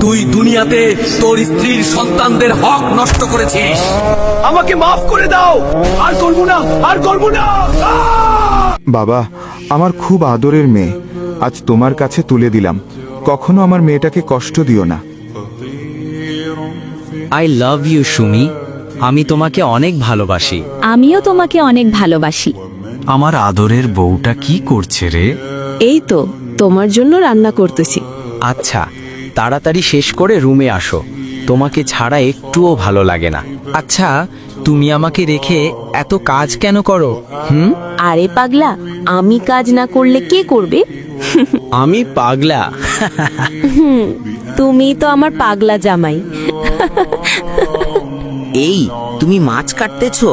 তুই দুনিয়াতে তোর স্ত্রীর সন্তানদের হক নষ্ট করেছিস। আমাকে মাফ করে দাও, আর করবো না, আর করবো না। বাবা, আমার খুব আদরের মেয়ে, আজ তোমার কাছে তুলে দিলাম। কখনো আমার মেয়েটাকে কষ্ট দিও না। আই লাভ ইউ সুমি, আমি তোমাকে অনেক ভালোবাসি। আমিও তোমাকে অনেক ভালোবাসি। আমার আদরের বউটা কি করছে রে? এই তো তোমার জন্য রান্না করতেছি। আচ্ছা, তাড়াতাড়ি শেষ করে রুমে আসো, তোমাকে ছাড়া একটুও ভালো লাগে না। আচ্ছা, তুমি আমাকে রেখে এত কাজ কেন করো? আরে পাগলা, আমি কাজ না করলে কে করবে? আমি পাগলা? তুমি তো আমার পাগলা জামাই। এই, তুমি মাছ কাটতেছো,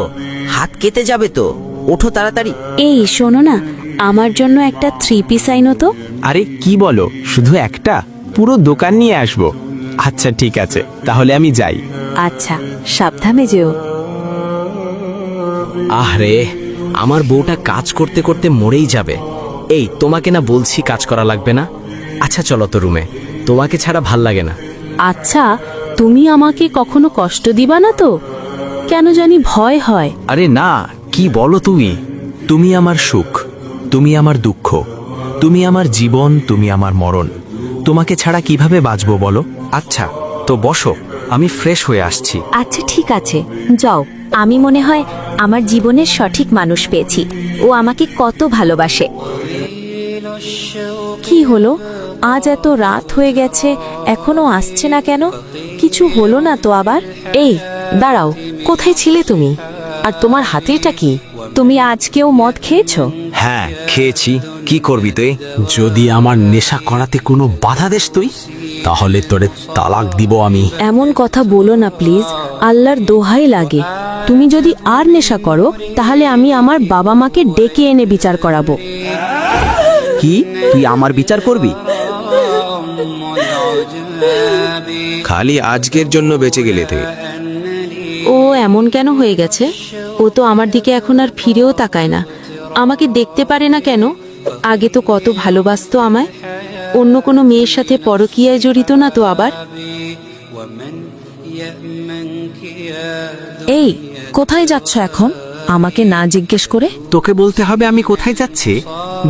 হাত কেটে যাবে তো, ওঠো তাড়াতাড়ি। এই শোনো না, আমার জন্য একটা 3 পিস আইনো তো। আরে কি বলো, শুধু একটা? পুরো দোকান নিয়ে আসবো। আচ্ছা ঠিক আছে, তাহলে আমি যাই। আচ্ছা, সাবধানে যেও। আরে, আমার বউটা কাজ করতে করতে মরেই যাবে। এই, তোমাকে না বলছি কাজ করা লাগবে না? আচ্ছা চলো তো রুমে, তোমাকে ছাড়া ভাল লাগে না। আচ্ছা, তুমি আমাকে কখনো কষ্ট দিবা না তো? কেন জানি ভয় হয়। আরে না, কি বলো তুমি? তুমি আমার সুখ, তুমি আমার দুঃখ, তুমি আমার জীবন, তুমি আমার মরণ। তোমাকে ছাড়া কিভাবে বাঁচবো বলো? আচ্ছা তো বসো, আমি ফ্রেশ হয়ে আসছি। আচ্ছা ঠিক আছে, যাও। আমি মনে হয় আমার জীবনের সঠিক মানুষ পেয়েছি। ও আমাকে কত ভালোবাসে। কি হলো, আজ এত রাত হয়ে গেছে, এখনো আসছে না কেন? কিছু হলো না তো আবার? এই দাঁড়াও, কোথায় ছিলে তুমি? আর তোমার হাতেটা কি? তুমি আজকেও মদ খেয়েছো? হ্যাঁ খেয়েছি, কি করবি তুই? যদি আমার নেশা করাতে কোনো বাধা দেস তুই, তাহলে তোরে তালাক দিব আমি। এমন কথা বলো না প্লিজ, আল্লাহর দোহাই লাগে। তুমি যদি আর নেশা করো, তাহলে আমি আমার বাবা মাকে ডেকে এনে বিচার করাবো। কি, তুই আমার বিচার করবি? খালি আজকের জন্য বেঁচে গেলে তুই। ও এমন কেন হয়ে গেছে? ও তো আমার দিকে এখন আর ফিরেও তাকায় না। আমাকে দেখতে পারে না কেন? আগে তো কত ভালোবাসতো আমায়। অন্য কোনো মেয়ের সাথে পরকীয়ায় জড়িত না তো আবার? এই, কোথায় যাচ্ছ এখন আমাকে না জিজ্ঞেস করে? তোকে বলতে হবে আমি কোথায় যাচ্ছি?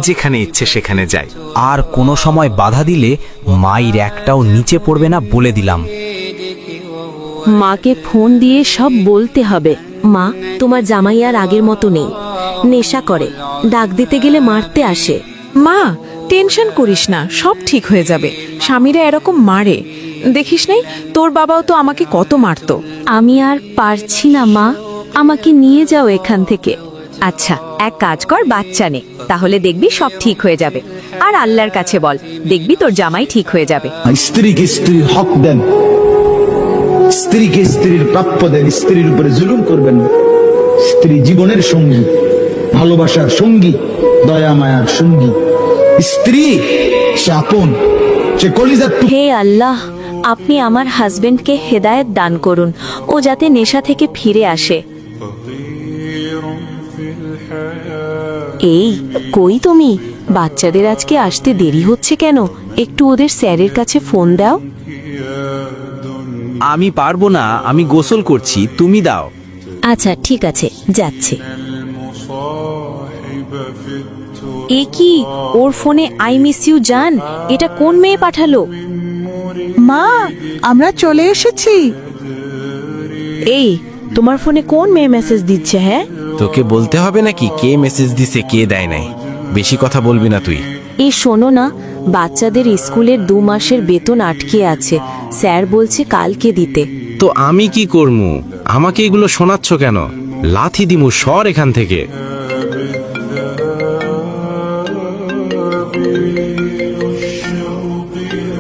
যেখানে ইচ্ছে সেখানে যাই। আর কোনো সময় বাধা দিলে মায়ের একটাও নিচে পড়বে না, বলে দিলাম। মাকে ফোন দিয়ে সব বলতে হবে। মা, তোমার জামাই আর আগের মতো নেই, নেশা করে, ডাক দিতে গেলে মারতে আসে। মা, টেনশন করিস না, সব ঠিক হয়ে যাবে। স্বামীরা এরকম মারে, দেখিস নাই? তোর বাবাও তো আমাকে কত মারতো। আমি আর পারছি না মা, আমাকে নিয়ে যাও এখান থেকে। আচ্ছা, এক কাজ কর, বাচ্চা নে, তাহলে দেখবি সব ঠিক হয়ে যাবে। আর আল্লাহর কাছে বল, দেখবি তোর জামাই ঠিক হয়ে যাবে। স্ত্রীকে স্ত্রীর হক দেন, স্ত্রীকে স্ত্রীর প্রাপ্য দেন, স্ত্রীর উপরে জুলুম করবেন না। স্ত্রী জীবনের সঙ্গী, ভালোবাসার সঙ্গী, দয়া মায়ার সঙ্গী। স্ত্রী সে আপন, সে কলিজার টুকরো। হে আল্লাহ, আপনি আমার হাজবেন্ডকে হেদায়েত দান করুন, ও যাতে নেশা থেকে ফিরে আসে। এই কই তুমি? বাচ্চাদের আজকে আসতে দেরি হচ্ছে কেন? একটু ওদের স্যারের কাছে ফোন দাও। আমি পারবো না, আমি গোসল করছি, তুমি দাও। আচ্ছা ঠিক আছে, যাচ্ছে। এ কি, ওর ফোনে আই মিস ইউ জান, এটা কোন মেয়ে পাঠালো? মা, আমরা চলে এসেছি। এই, তোমার ফোনে কোন মেয়ে মেসেজ দিচ্ছে? হ্যাঁ, তোকে বলতে হবে নাকি কে মেসেজ দিছে কে দেয় নাই? বেশি কথা বলবি না তুই। এই শোনো না, বাচ্চাদের স্কুলের 2 মাসের বেতন আটকে আছে, স্যার বলছে কালকে দিতে। তো আমি কি করমু? আমাকে এগুলো শোনাচ্ছ কেন? লাথি দিমু, সর এখান থেকে।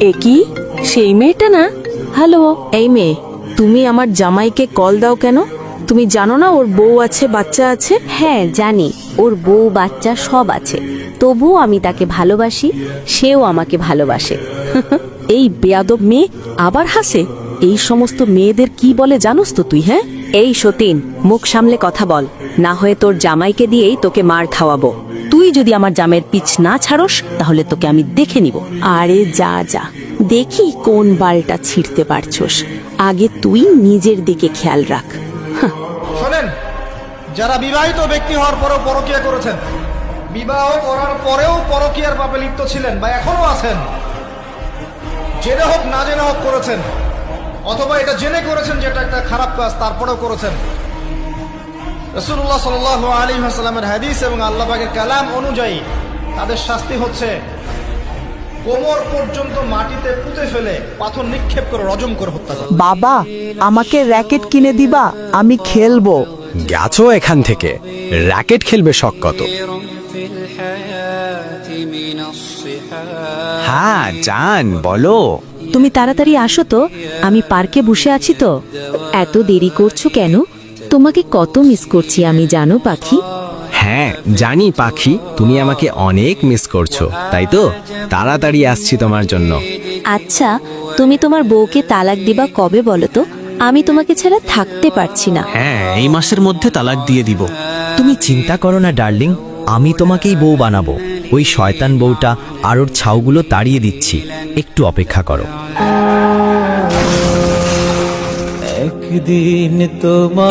এ কি, সেই মেয়েটা না? হ্যালো, এই মেয়ে, তুমি আমার জামাইকে কল দাও কেন? তুমি জানো না ওর বউ আছে, বাচ্চা আছে? হ্যাঁ জানি, ওর বউ বাচ্চা সব আছে, তবুও আমি তাকে ভালোবাসি, সেও আমাকে ভালোবাসে। এই বেয়াদব মেয়ে আবার হাসে। এই সমস্ত মেয়েদের কি বলে জানোস তো তুই? হ্যাঁ, এই সতীন, মুখ সামলে কথা বল, না হয়ে তোর জামাইকে দিয়েই তোকে মার খাওয়াবো। তুই যদি আমার জামাইয়ের পিছ না ছাড়স, তাহলে তোকে আমি দেখে নিব। আরে যা যা, দেখি কোন বালটা ছিঁড়তে পারছস। আগে তুই নিজের দিকে খেয়াল রাখ। শোনেন, যারা বিবাহিত ব্যক্তি হওয়ার পরেও পরকীয়া করেছেন, বিবাহ করার পরেও পরকীয়ার পাপে লিপ্ত ছিলেন বা এখনো আছেন, জেনে হোক না জেনে হোক করেছেন, অথবা এটা জেনে করেছেন যেটা একটা খারাপ কাজ তারপরেও করেছেন, রাসূলুল্লাহ সাল্লাল্লাহু আলাইহি ওয়াসাল্লামের হাদিস এবং আল্লাহ পাকের কালাম অনুযায়ী তাদের শাস্তি হচ্ছে কোমর পর্যন্ত মাটিতে পুঁতে ফেলে পাথর নিক্ষেপ করে রজম করে হত্যা করা। বাবা, আমাকে র্যাকেট কিনে দিবা, আমি খেলবো। গেছো এখান থেকে, র্যাকেট খেলবে শখ কত? হ্যাঁ জান, বলো। তুমি তাড়াতাড়ি আসো তো, আমি পার্কে বসে আছি তো। এত দেরি করছো কেন? তোমাকে কত মিস করছি আমি, জানো পাখি? হ্যাঁ জানি পাখি, তুমি আমাকে অনেক মিস করছো, তাই তো তাড়াতাড়ি আসছি তোমার জন্য। আচ্ছা, তুমি তোমার বউকে তালাক দিবা কবে বলো তো? আমি তোমাকে ছাড়া থাকতে পারছি না। হ্যাঁ, এই মাসের মধ্যে তালাক দিয়ে দিব। তুমি চিন্তা করো না ডার্লিং, আমি তোমাকেই বউ বানাবো। ওই শয়তান বউটা আর ওর ছাউগুলো তাড়িয়ে দিচ্ছি, একটু অপেক্ষা করো।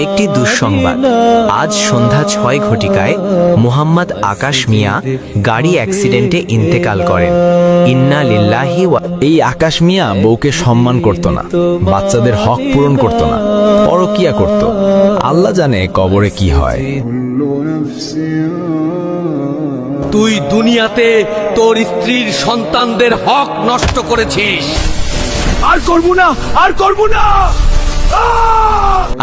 একটি দুঃসংবাদ, আজ সন্ধ্যা 6 ঘটিকায় মুহাম্মদ আকাশ মিয়া গাড়ি অ্যাক্সিডেন্টে ইন্তেকাল করেন। ইন্না লিল্লাহি ওয়া। এই আকাশ মিয়া বউকে সম্মান করত না, বাচ্চাদের হক পূরণ করত না, পরকিয়া করত। আল্লাহ জানে কবরে কি হয়। তুই দুনিয়াতে তোর স্ত্রীর সন্তানদের হক নষ্ট করেছিস। আর করব না, আর করব না।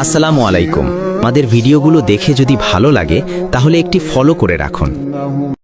আসসালামু আলাইকুম। আমাদের ভিডিওগুলো দেখে যদি ভালো লাগে তাহলে একটি ফলো করে রাখুন।